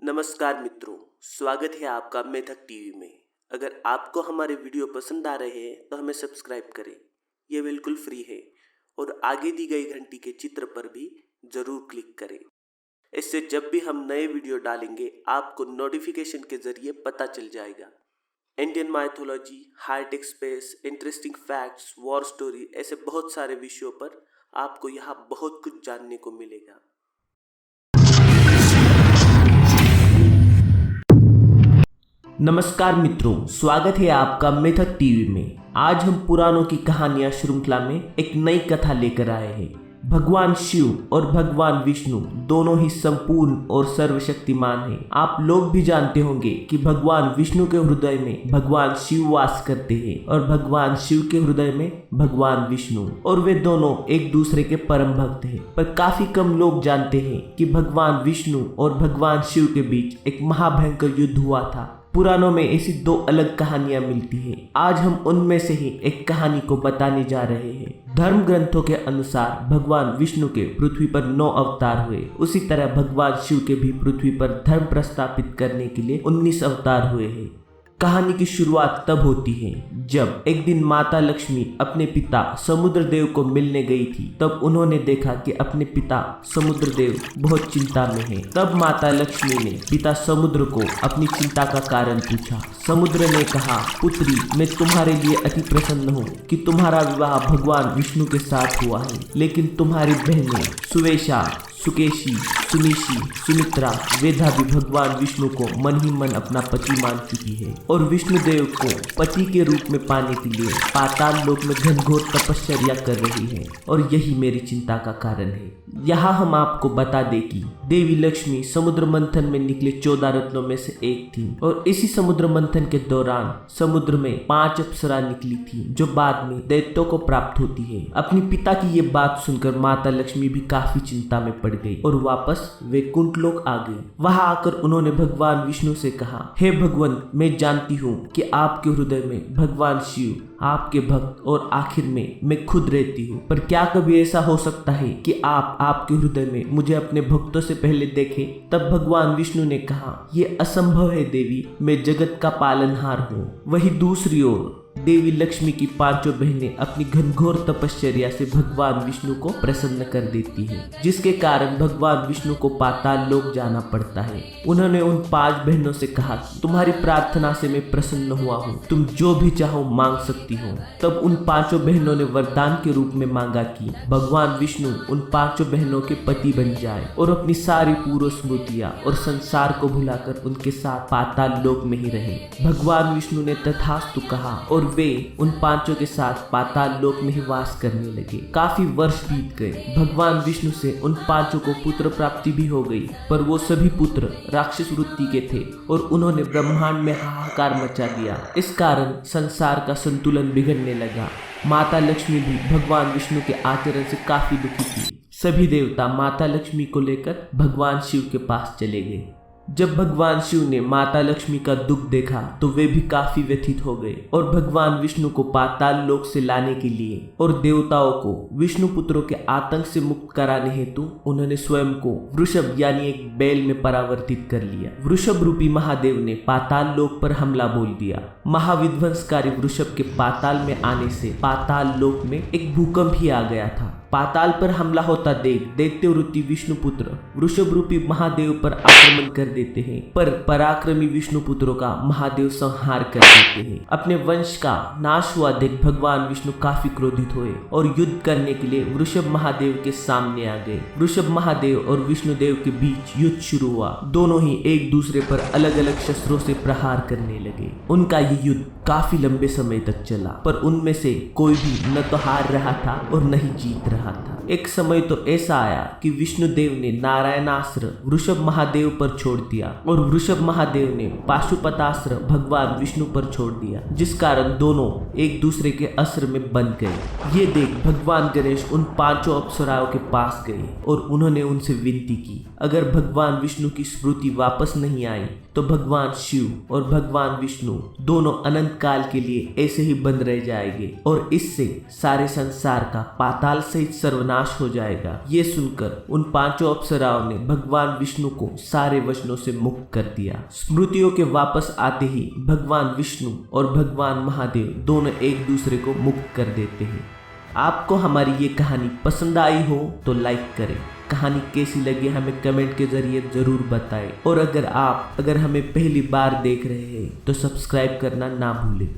नमस्कार मित्रों, स्वागत है आपका मेधक टीवी में। अगर आपको हमारे वीडियो पसंद आ रहे हैं तो हमें सब्सक्राइब करें, यह बिल्कुल फ्री है। और आगे दी गई घंटी के चित्र पर भी ज़रूर क्लिक करें। इससे जब भी हम नए वीडियो डालेंगे आपको नोटिफिकेशन के ज़रिए पता चल जाएगा। Indian mythology, high tech space, interesting facts, war story, ऐसे बहुत सारे विषयों पर आपको यहाँ बहुत कुछ जानने को मिलेगा। नमस्कार मित्रों, स्वागत है आपका मेधक टीवी में। आज हम पुराणों की कहानियां श्रृंखला में एक नई कथा लेकर आए हैं। भगवान शिव और भगवान विष्णु दोनों ही संपूर्ण और सर्वशक्तिमान हैं। आप लोग भी जानते होंगे कि भगवान विष्णु के हृदय में भगवान शिव वास करते हैं और भगवान शिव के हृदय में भगवान विष्णु, और वे दोनों एक दूसरे के परम भक्त हैं। पर काफी कम लोग जानते हैं कि भगवान विष्णु और भगवान शिव के बीच एक महाभयंकर युद्ध हुआ था। पुराणों में ऐसी दो अलग कहानियां मिलती हैं। आज हम उनमें से ही एक कहानी को बताने जा रहे हैं। धर्म ग्रंथों के अनुसार भगवान विष्णु के पृथ्वी पर 9 अवतार हुए। उसी तरह भगवान शिव के भी पृथ्वी पर धर्म प्रस्थापित करने के लिए 19 अवतार हुए हैं। कहानी की शुरुआत तब होती है जब एक दिन माता लक्ष्मी अपने पिता समुद्रदेव को मिलने गई थी। तब उन्होंने देखा कि अपने पिता समुद्रदेव बहुत चिंता में हैं। तब माता लक्ष्मी ने पिता समुद्र को अपनी चिंता का कारण पूछा। समुद्र ने कहा, पुत्री, मैं तुम्हारे लिए अति प्रसन्न हूँ कि तुम्हारा विवाह भगवान विष्णु के साथ हुआ है, लेकिन तुम्हारी बहनें सुवेशा, सुकेशी, सुनीशी, सुमित्रा, वेदा भी भगवान विष्णु को मन ही मन अपना पति मान चुकी है और विष्णुदेव को पति के रूप में पाने के लिए पाताल लोक में घनघोर तपस्या कर रही है, और यही मेरी चिंता का कारण है। यहाँ हम आपको बता दें कि देवी लक्ष्मी समुद्र मंथन में निकले 14 रत्नों में से एक थी, और इसी समुद्र मंथन के दौरान समुद्र में 5 अप्सरा निकली थी जो बाद में दैत्यों को प्राप्त होती है। अपने पिता की ये बात सुनकर माता लक्ष्मी भी काफी चिंता में पड़ गई और वापस वैकुंठ लोक आ गई। वहां आकर उन्होंने भगवान विष्णु से कहा, हे भगवान, मैं जानती हूँ कि आपके हृदय में भगवान शिव आपके भक्त और आखिर में मैं खुद रहती हूँ, पर क्या कभी ऐसा हो सकता है कि आप आपके हृदय में मुझे अपने भक्तों से पहले देखें? तब भगवान विष्णु ने कहा, ये असंभव है देवी, मैं जगत का पालनहार हूँ। वही दूसरी ओर देवी लक्ष्मी की 5 बहनें अपनी घनघोर तपश्चर्या से भगवान विष्णु को प्रसन्न कर देती हैं, जिसके कारण भगवान विष्णु को पाताल लोक जाना पड़ता है। उन्होंने उन 5 बहनों से कहा, तुम्हारी प्रार्थना से मैं प्रसन्न हुआ हूँ, तुम जो भी चाहो मांग सकती हो। तब उन 5 बहनों ने वरदान के रूप में मांगा कि भगवान विष्णु उन 5 बहनों के पति बन जाए और अपनी सारी पूर्व स्मृतियां और संसार को भुलाकर उनके साथ पाताल लोक में ही रहे। भगवान विष्णु ने तथास्तु कहा और वे उन 5 के साथ पाताल लोक में ही वास करने लगे। काफी वर्ष बीत गए। भगवान विष्णु से उन 5 को पुत्र प्राप्ति भी हो गई, पर वो सभी पुत्र राक्षस वृत्ति के थे और उन्होंने ब्रह्मांड में हाहाकार मचा दिया। इस कारण संसार का संतुलन बिगड़ने लगा। माता लक्ष्मी भी भगवान विष्णु के आचरण से काफी दुखी थी। सभी देवता माता लक्ष्मी को लेकर भगवान शिव के पास चले गए। जब भगवान शिव ने माता लक्ष्मी का दुख देखा तो वे भी काफी व्यथित हो गए और भगवान विष्णु को पाताल लोक से लाने के लिए और देवताओं को विष्णु पुत्रों के आतंक से मुक्त कराने हेतु उन्होंने स्वयं को वृषभ यानी एक बैल में परावर्तित कर लिया। वृषभ रूपी महादेव ने पाताल लोक पर हमला बोल दिया। महाविध्वंसकारी वृषभ के पाताल में आने से पाताल लोक में एक भूकंप ही आ गया था। पाताल पर हमला होता देख दैत्य वृत्ति विष्णु पुत्र वृषभ रूपी महादेव पर आक्रमण कर देते हैं, पर पराक्रमी विष्णु पुत्रों का महादेव संहार कर देते हैं। अपने वंश का नाश हुआ देख भगवान विष्णु काफी क्रोधित हुए और युद्ध करने के लिए वृषभ महादेव के सामने आ गए। वृषभ महादेव और विष्णुदेव के बीच युद्ध शुरू हुआ। दोनों ही एक दूसरे पर अलग अलग शस्त्रों से प्रहार करने लगे। उनका ये युद्ध काफी लंबे समय तक चला, पर उनमें से कोई भी न तो हार रहा था और न ही जीत रहा था। एक समय तो ऐसा आया कि विष्णुदेव ने नारायणास्त्र वृषभ महादेव पर छोड़ दिया और वृषभ महादेव ने पाशुपतास्त्र भगवान विष्णु पर छोड़ दिया, जिस कारण दोनों एक दूसरे के अस्त्र में बंध गए। ये देख भगवान गणेश उन 5 अप्सराओं के पास गए और उन्होंने उनसे विनती की, अगर भगवान विष्णु की स्मृति वापस नहीं आई तो भगवान शिव और भगवान विष्णु दोनों अनंत काल के लिए ऐसे ही बंद रह जाएंगे और इससे सारे संसार का पाताल सहित सर्वनाश हो जाएगा। ये सुनकर उन पांचों अप्सराओं ने भगवान विष्णु को सारे वचनों से मुक्त कर दिया। स्मृतियों के वापस आते ही भगवान विष्णु और भगवान महादेव दोनों एक दूसरे को मुक्त कर देते हैं। आपको हमारी ये कहानी पसंद आई हो तो लाइक करें। कहानी कैसी लगी हमें कमेंट के जरिए जरूर बताएं और अगर हमें पहली बार देख रहे हैं तो सब्सक्राइब करना ना भूलें।